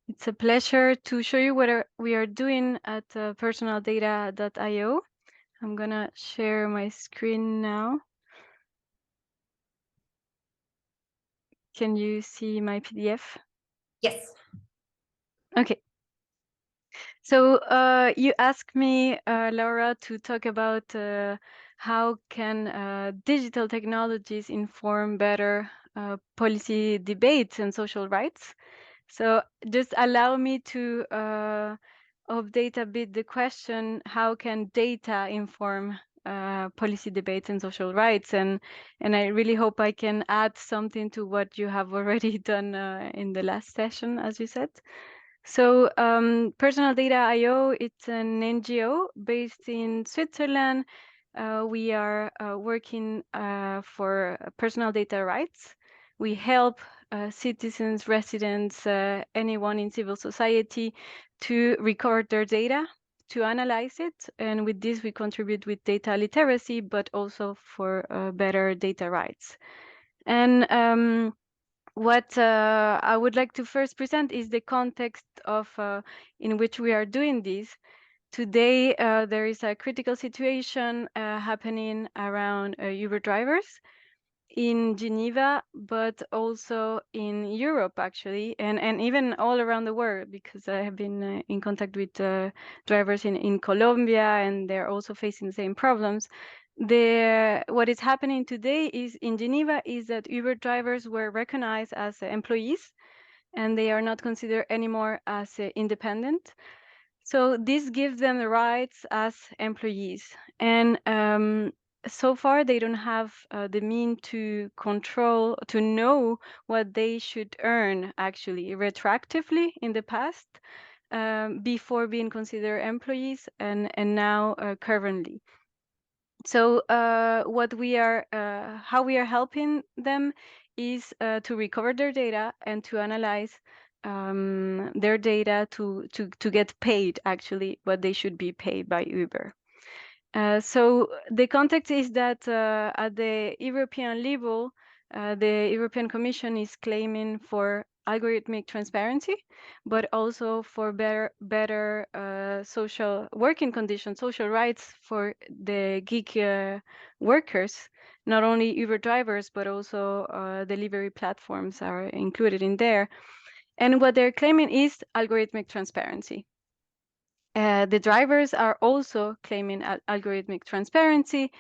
It's a pleasure to show you what we are doing at personaldata.io. I'm gonna share my screen now. Can you see my PDF? Yes. Okay. So you asked me, Laura, to talk about how can digital technologies inform better policy debates and social rights. So just allow me to update a bit the question, how can data inform policy debates and social rights? And I really hope I can add something to what you have already done in the last session, as you said. So Personal Data IO, it's an NGO based in Switzerland. We are working for personal data rights. We help citizens, residents, anyone in civil society to record their data, to analyze it. And with this, we contribute with data literacy, but also for better data rights. And what I would like to first present is the context of in which we are doing this. Today, there is a critical situation happening around Uber drivers in Geneva, but also in Europe, actually, and even all around the world, because I have been in contact with drivers in Colombia, and they're also facing the same problems. What is happening today is in Geneva is that Uber drivers were recognized as employees, and they are not considered anymore as independent. So this gives them the rights as employees. And so far, they don't have the mean to control, to know what they should earn actually retroactively in the past before being considered employees and now currently. So what we are, how we are helping them is to recover their data and to analyze their data to get paid actually what they should be paid by Uber. So the context is that at the European level, the European Commission is claiming for algorithmic transparency, but also for better social working conditions, social rights for the gig workers. Not only Uber drivers, but also delivery platforms are included in there. And what they're claiming is algorithmic transparency. The drivers are also claiming algorithmic transparency.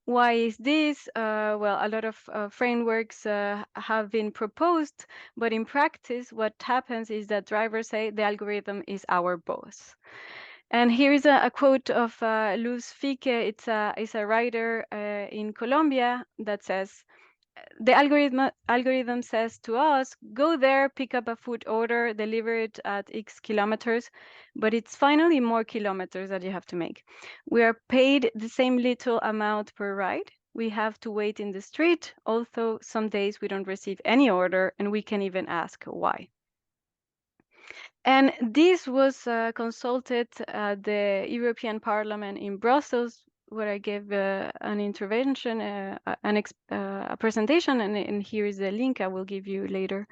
Why is this? Well, a lot of frameworks have been proposed, but in practice, what happens is that drivers say the algorithm is our boss. And here is a quote of Luz Fique. It's a writer in Colombia that says, the algorithm says to us, go there, pick up a food order, deliver it at X kilometers, but it's finally more kilometers that you have to make. We are paid the same little amount per ride. We have to wait in the street, although some days we don't receive any order and we can even ask why. And this was consulted at the European Parliament in Brussels, where I gave an intervention, a presentation, and here is the link I will give you later,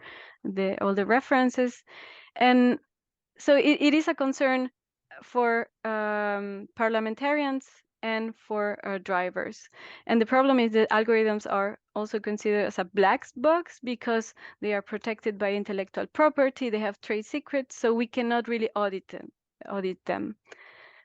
all the references. And so it is a concern for parliamentarians and for drivers. And the problem is that algorithms are also considered as a black box because they are protected by intellectual property, they have trade secrets, so we cannot really audit them.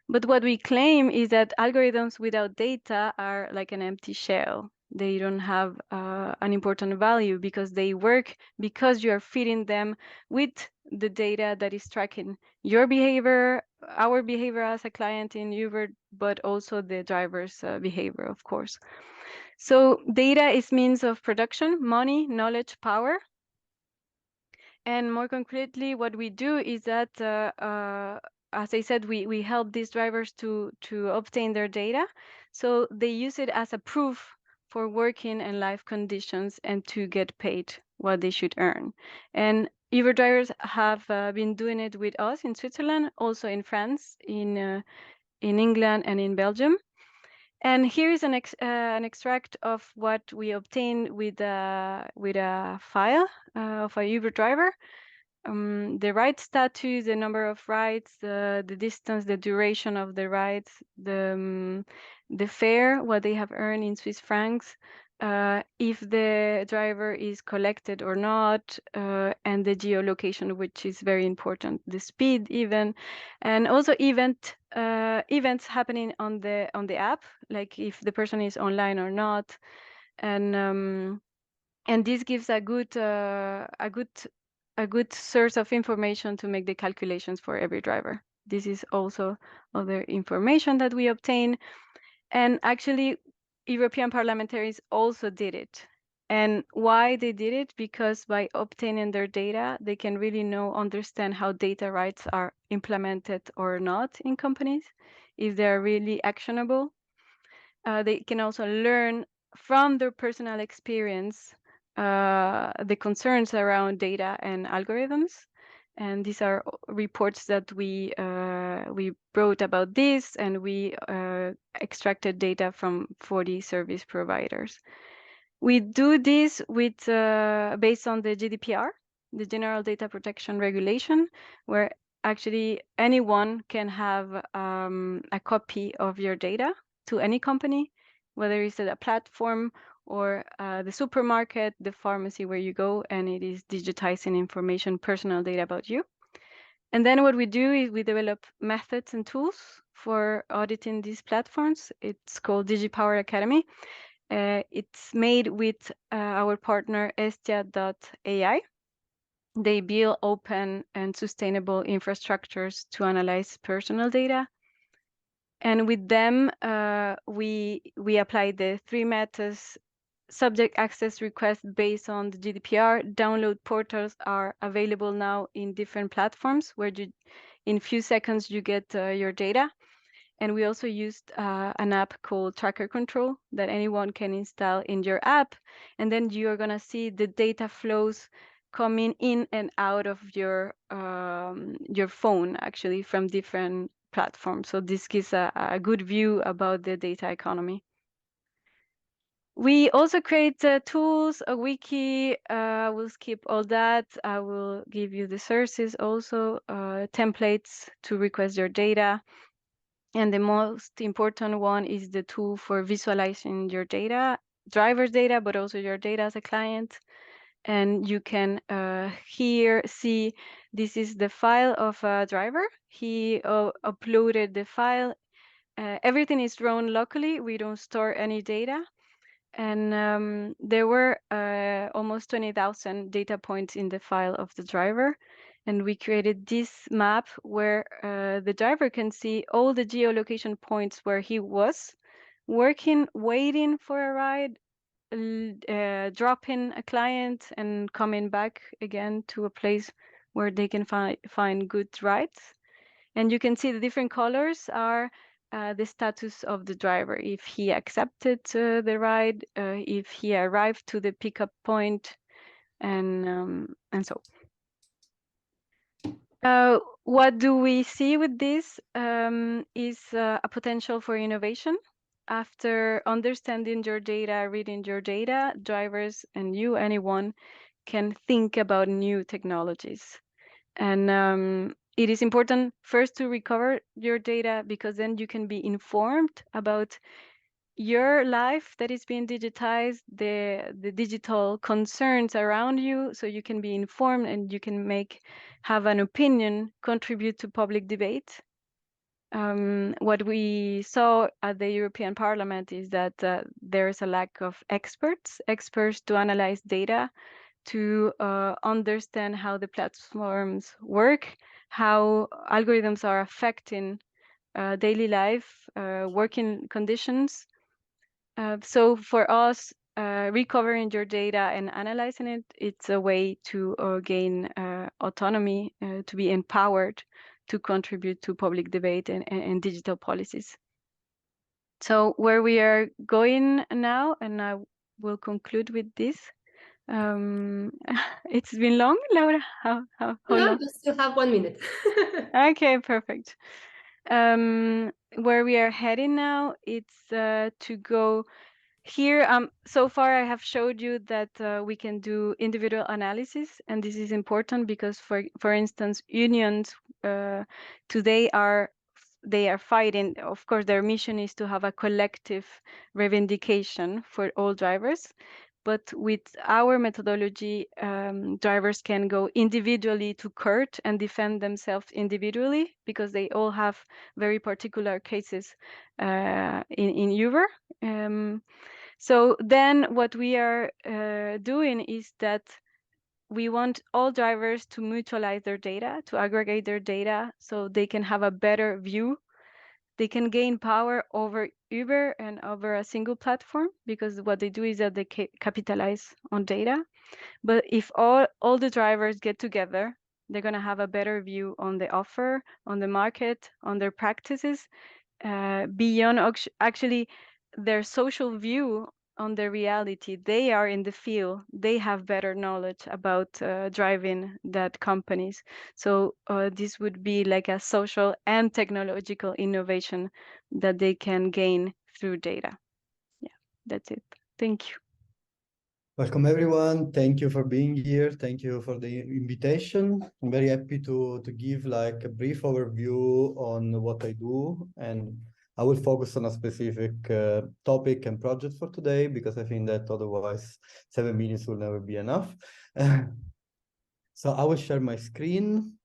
But what we claim is that algorithms without data are like an empty shell. They don't have an important value because they work because you are feeding them with the data that is tracking your behavior, our behavior as a client in Uber, but also the driver's behavior, of course. So data is means of production, money, knowledge, power. And more concretely, what we do is that, as I said, we help these drivers to obtain their data. So they use it as a proof for working and life conditions and to get paid what they should earn. And Uber drivers have been doing it with us in Switzerland, also in France, in England, and in Belgium. And here is an extract of what we obtained with a file of a Uber driver. the ride status, the number of rides, the distance, the duration of the rides, the fare, what they have earned in Swiss francs, if the driver is collected or not, and the geolocation, which is very important, the speed even, and also events happening on the app, like if the person is online or not, and this gives a good source of information to make the calculations for every driver. This is also other information that we obtain. And actually, European parliamentarians also did it. And why they did it? Because by obtaining their data, they can really understand how data rights are implemented or not in companies, if they're really actionable. They can also learn from their personal experience the concerns around data and algorithms. And these are reports that we wrote about this, and we extracted data from 40 service providers. We do this with based on the GDPR, the General Data Protection Regulation, where actually anyone can have a copy of your data to any company, whether it's at a platform or the supermarket, the pharmacy where you go, and it is digitizing information, personal data about you. And then what we do is we develop methods and tools for auditing these platforms. It's called DigiPower Academy. It's made with our partner Estia.ai. They build open and sustainable infrastructures to analyze personal data. And with them, we apply the 3 methods: subject access request based on the GDPR. Download portals are available now in different platforms where in few seconds you get your data. And we also used an app called Tracker Control that anyone can install in your app. And then you're going to see the data flows coming in and out of your phone, actually, from different platforms. So this gives a good view about the data economy. We also create tools, a wiki. I will skip all that. I will give you the sources also, templates to request your data. And the most important one is the tool for visualizing your data, driver's data, but also your data as a client. And you can here see this is the file of a driver. He uploaded the file. Everything is run locally. We don't store any data. And there were almost 20,000 data points in the file of the driver. And we created this map where the driver can see all the geolocation points where he was working, waiting for a ride, dropping a client, and coming back again to a place where they can find good rides. And you can see the different colors are the status of the driver, if he accepted the ride, if he arrived to the pickup point, and so. What do we see with this is a potential for innovation. After understanding your data, reading your data, drivers and you, anyone, can think about new technologies. And it is important first to recover your data, because then you can be informed about your life that is being digitized, the digital concerns around you, so you can be informed and you can have an opinion, contribute to public debate. What we saw at the European Parliament is that there is a lack of experts to analyze data, to understand how the platforms work, how algorithms are affecting daily life, working conditions. So for us, recovering your data and analyzing it, it's a way to gain autonomy, to be empowered to contribute to public debate and digital policies. So where we are going now, and I will conclude with this. It's been long, Laura. How long? We still have 1 minute. Okay, perfect. Where we are heading now, it's to go Here, so far I have showed you that we can do individual analysis, and this is important because, for instance, unions today they are fighting. Of course, their mission is to have a collective reivindication for all drivers. But with our methodology, drivers can go individually to court and defend themselves individually because they all have very particular cases in Uber. So then what we are doing is that we want all drivers to mutualize their data, to aggregate their data so they can have a better view. They can gain power over Uber and over a single platform because what they do is that they capitalize on data. But if all the drivers get together, they're going to have a better view on the offer, on the market, on their practices, beyond actually their social view on the reality. They are in the field. They have better knowledge about driving that companies. So this would be like a social and technological innovation that they can gain through data. Yeah, that's it. Thank you. Welcome everyone. Thank you for being here. Thank you for the invitation. I'm very happy to give like a brief overview on what I do, and I will focus on a specific topic and project for today because I think that otherwise 7 minutes will never be enough. So I will share my screen.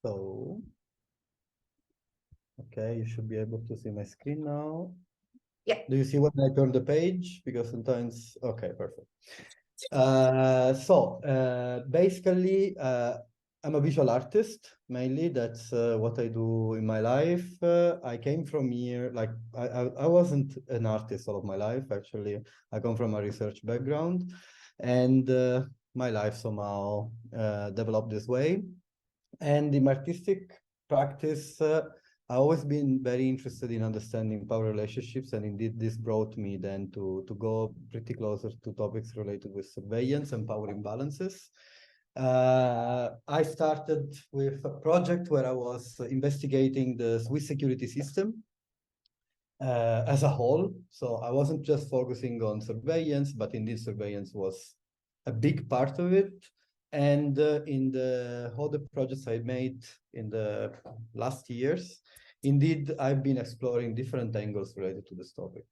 So, okay, you should be able to see my screen now. Yeah. Do you see when I turn the page? Because sometimes, okay, perfect. Basically, I'm a visual artist, mainly. That's what I do in my life. I came from here, like, I wasn't an artist all of my life, actually. I come from a research background, and my life somehow developed this way. And in my artistic practice, I've always been very interested in understanding power relationships, and indeed this brought me then to go pretty closer to topics related with surveillance and power imbalances. I started with a project where I was investigating the Swiss security system as a whole. So I wasn't just focusing on surveillance, but indeed surveillance was a big part of it. And in the other projects I made in the last years, indeed, I've been exploring different angles related to this topic.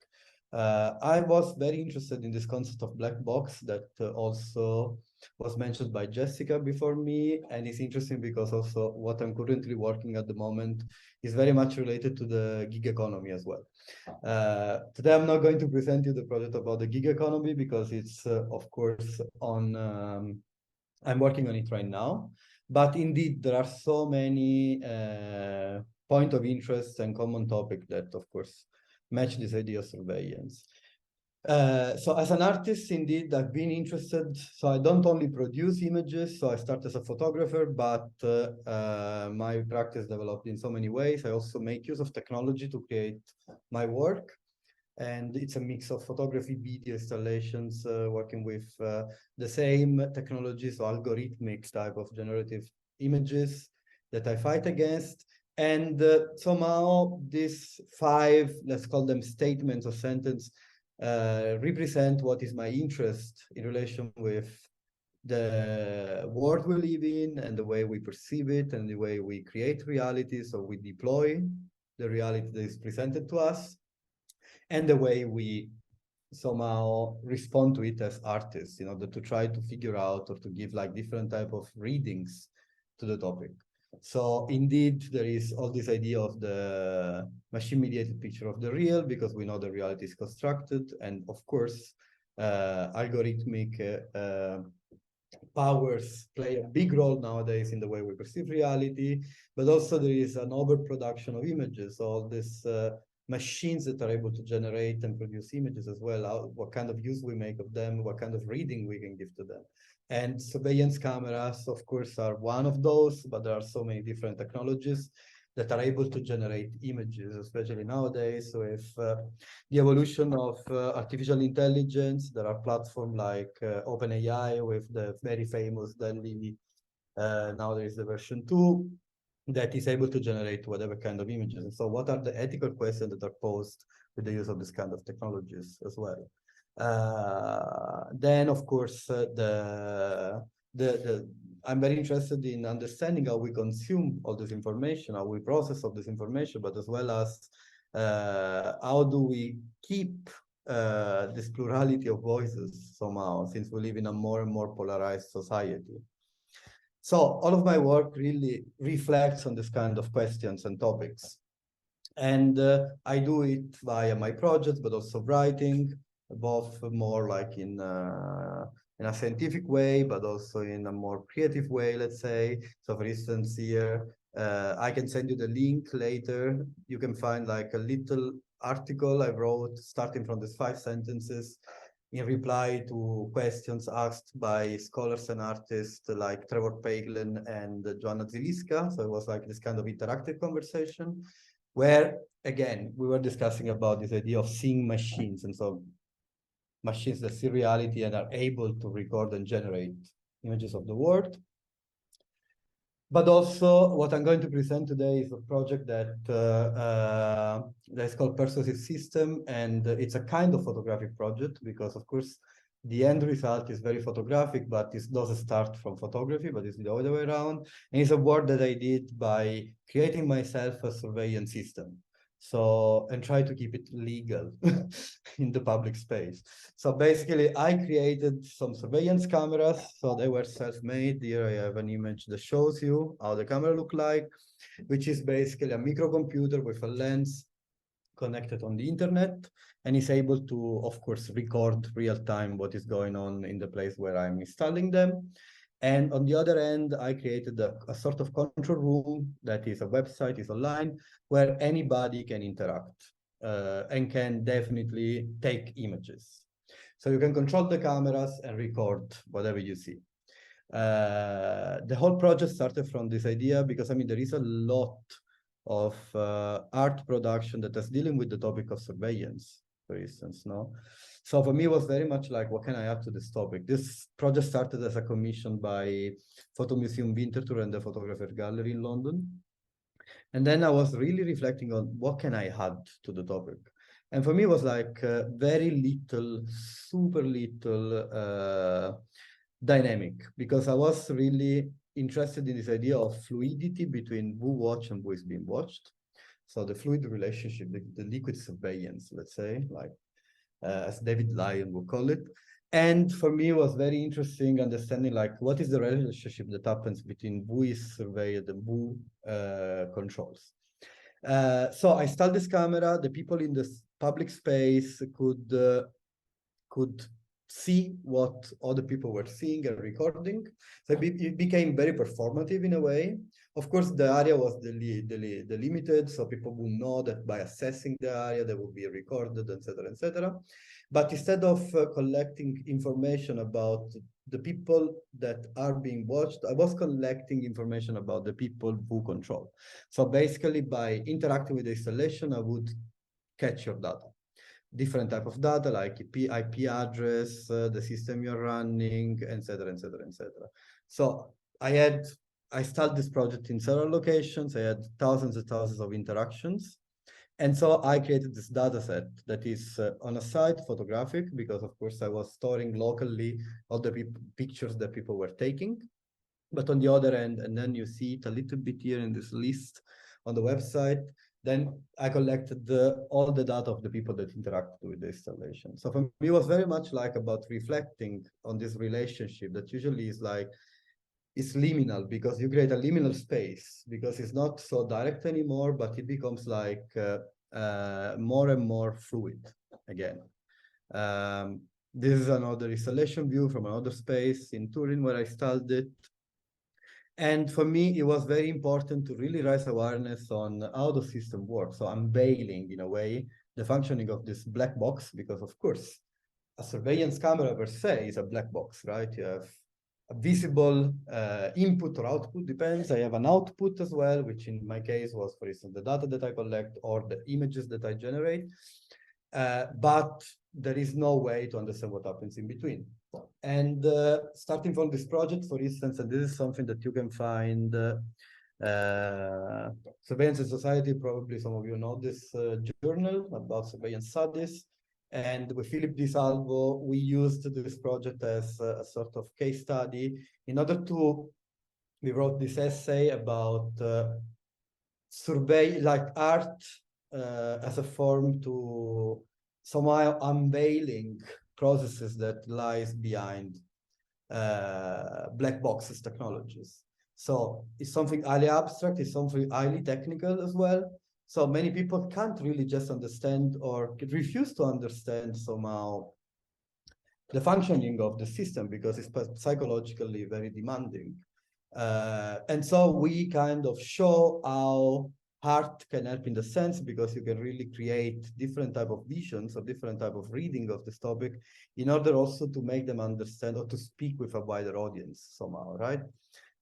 I was very interested in this concept of black box that also was mentioned by Jessica before me. And it's interesting because also what I'm currently working at the moment is very much related to the gig economy as well. Today, I'm not going to present you the project about the gig economy because it's, of course, on, I'm working on it right now. But indeed, there are so many points of interest and common topic that, of course, match this idea of surveillance. So as an artist, indeed, I've been interested. So I don't only produce images. So I started as a photographer, but my practice developed in so many ways. I also make use of technology to create my work. And it's a mix of photography, video installations, working with the same technologies, so algorithmic type of generative images that I fight against. And somehow these 5, let's call them statements or sentences, represent what is my interest in relation with the world we live in and the way we perceive it and the way we create reality. So we deploy the reality that is presented to us and the way we somehow respond to it as artists in order to try to figure out or to give like different type of readings to the topic. So indeed, there is all this idea of the machine-mediated picture of the real, because we know the reality is constructed, and of course, algorithmic powers play a big role nowadays in the way we perceive reality, but also there is an overproduction of images. All these machines that are able to generate and produce images as well, what kind of use we make of them, what kind of reading we can give to them. And surveillance cameras, of course, are one of those, but there are so many different technologies that are able to generate images, especially nowadays with the evolution of artificial intelligence. There are platforms like OpenAI with the very famous DALL-E. Now there is the version 2. that is able to generate whatever kind of images. And so what are the ethical questions that are posed with the use of this kind of technologies as well? Then, of course, I'm very interested in understanding how we consume all this information, how we process all this information, but as well as how do we keep this plurality of voices somehow, since we live in a more and more polarized society. So all of my work really reflects on this kind of questions and topics. And I do it via my projects, but also writing, both more like in a scientific way, but also in a more creative way, let's say. So for instance, here, I can send you the link later. You can find like a little article I wrote starting from these 5 sentences in reply to questions asked by scholars and artists like Trevor Paglen and Joanna Ziliska. So it was like this kind of interactive conversation where, again, we were discussing about this idea of seeing machines. And so machines that see reality and are able to record and generate images of the world. But also, what I'm going to present today is a project that is called Persuasive System, and it's a kind of photographic project because, of course, the end result is very photographic, but it doesn't start from photography, but it's the other way around. And it's a work that I did by creating myself a surveillance system. So, and try to keep it legal in the public space. So basically, I created some surveillance cameras. So they were self-made. Here I have an image that shows you how the camera look like, which is basically a microcomputer with a lens connected on the internet, and is able to, of course, record real time what is going on in the place where I'm installing them. And on the other end, I created a sort of control room that is a website, is online, where anybody can interact and can definitely take images. So you can control the cameras and record whatever you see. The whole project started from this idea because, I mean, there is a lot of art production that is dealing with the topic of surveillance, for instance, no? So for me, it was very much like, what can I add to this topic? This project started as a commission by Photo Museum Winterthur and the Photographer Gallery in London. And then I was really reflecting on what can I add to the topic. And for me, it was like very little, super little dynamic, because I was really interested in this idea of fluidity between who watch and who is being watched. So the fluid relationship, the liquid surveillance, let's say, like as David Lyon would call it. And for me, it was very interesting understanding like what is the relationship that happens between who is surveyed and who controls. So I installed this camera. The people in this public space could see what other people were seeing and recording. So it became very performative in a way. Of course, the area was delimited, so people would know that by assessing the area, they would be recorded, etc., etc. But instead of collecting information about the people that are being watched, I was collecting information about the people who control. So basically, by interacting with the installation, I would catch your data. Different type of data like IP address, the system you're running, etc., etc., etc. So I started this project in several locations. I had thousands and thousands of interactions. And so I created this data set that is on a side photographic, because of course I was storing locally all the pictures that people were taking. But on the other end, and then you see it a little bit here in this list on the website, then I collected all the data of the people that interacted with the installation. So for me, it was very much like about reflecting on this relationship that usually is like, it's liminal, because you create a liminal space, because it's not so direct anymore, but it becomes like more and more fluid again. This is another installation view from another space in Turin where I installed it. And for me, it was very important to really raise awareness on how the system works. So unveiling, in a way, the functioning of this black box, because of course, a surveillance camera per se is a black box, right? You have a visible input or output, depends. I have an output as well, which in my case was, for instance, the data that I collect or the images that I generate. But there is no way to understand what happens in between. And starting from this project, for instance, and this is something that you can find Surveillance in Society, probably some of you know this journal about surveillance studies. And with Philip Di Salvo, we used this project as a sort of case study in order to, we wrote this essay about survey, like art as a form to somehow unveiling processes that lies behind black boxes technologies. So it's something highly abstract, it's something highly technical as well. So many people can't really just understand or refuse to understand somehow the functioning of the system because it's psychologically very demanding. And so we kind of show how art can help in the sense because you can really create different type of visions or different type of reading of this topic in order also to make them understand or to speak with a wider audience somehow, right?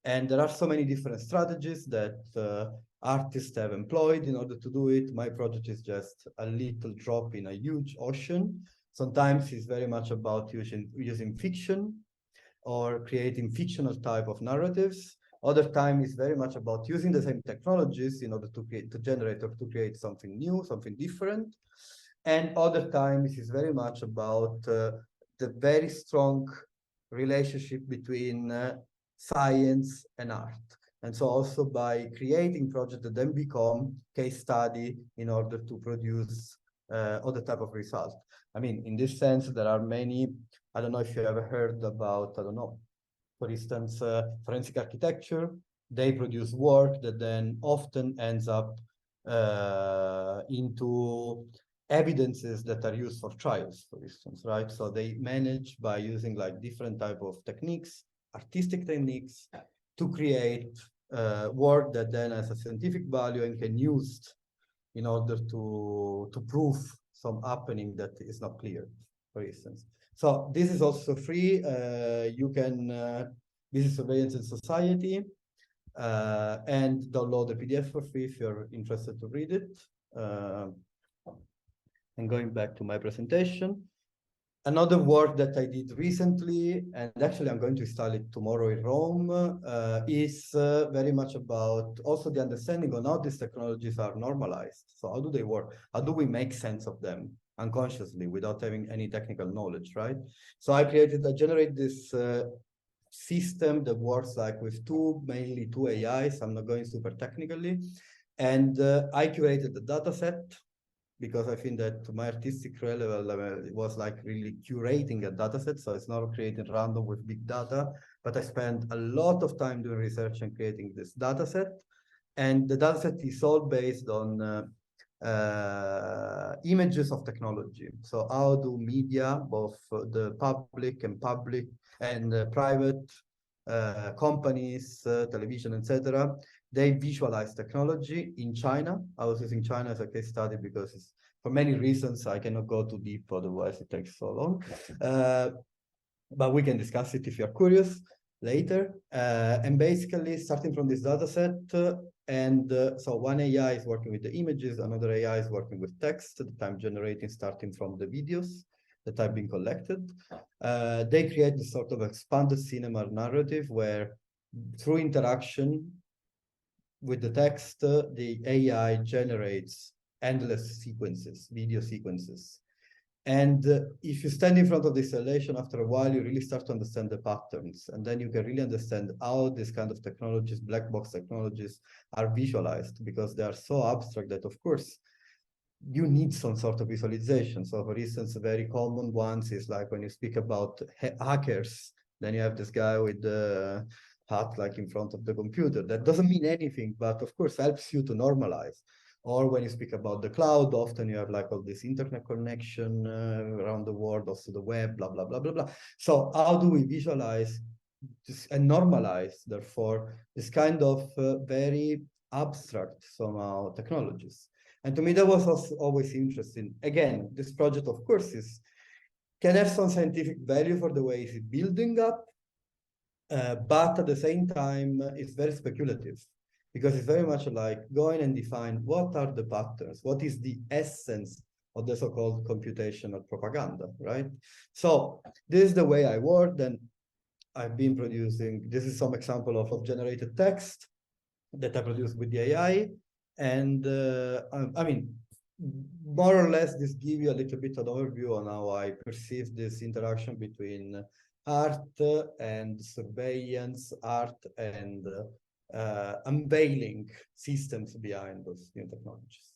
And there are so many different strategies that artists have employed in order to do it. My project is just a little drop in a huge ocean. Sometimes it's very much about using fiction or creating fictional type of narratives. Other time is very much about using the same technologies in order to create, to generate or to create something new, something different. And other times is very much about the very strong relationship between science and art. And so also by creating projects that then become case study in order to produce other type of result. I mean, in this sense, there are many, I don't know if you ever heard about, I don't know, for instance, forensic architecture. They produce work that then often ends up into evidences that are used for trials, for instance, right? So they manage by using like different type of techniques, artistic techniques, to create work that then has a scientific value and can used in order to prove some happening that is not clear, for instance. So this is also free. You can visit Surveillance in Society and download the PDF for free if you're interested to read it. And going back to my presentation, another work that I did recently, and actually I'm going to install it tomorrow in Rome, is very much about also the understanding on how these technologies are normalized. So how do they work? How do we make sense of them unconsciously without having any technical knowledge, right? So I generate this system that works like with mainly two AIs. I'm not going super technically. And I curated the data set because I think that my artistic level was like really curating a data set. So it's not creating random with big data, but I spent a lot of time doing research and creating this data set. And the data set is all based on images of technology. So how do media, both the public and private companies, television, etc., they visualize technology in China. I was using China as a case study because it's, for many reasons, I cannot go too deep, otherwise it takes so long. But we can discuss it if you're curious later. And basically, starting from this data set, so one AI is working with the images, another AI is working with text that I'm generating starting from the videos that have been collected. They create this sort of expanded cinema narrative where through interaction with the text, the AI generates endless sequences, video sequences. And if you stand in front of the installation, after a while, you really start to understand the patterns. And then you can really understand how this kind of technologies, black box technologies, are visualized because they are so abstract that, of course, you need some sort of visualization. So for instance, very common ones is like when you speak about hackers, then you have this guy with the hat like in front of the computer. That doesn't mean anything, but of course helps you to normalize. Or when you speak about the cloud, often you have like all this internet connection around the world, also the web, blah, blah, blah, blah, blah. So how do we visualize this and normalize, therefore, this kind of very abstract somehow technologies? And to me, that was also always interesting. Again, this project, of course, can have some scientific value for the way it's building up, but at the same time, it's very speculative because it's very much like going and define what are the patterns, what is the essence of the so-called computational propaganda, right? So this is the way I work. Then I've been producing, this is some example of generated text. that I produce with the AI. And I mean, more or less, this gives you a little bit of overview on how I perceive this interaction between art and surveillance, art and unveiling systems behind those new technologies.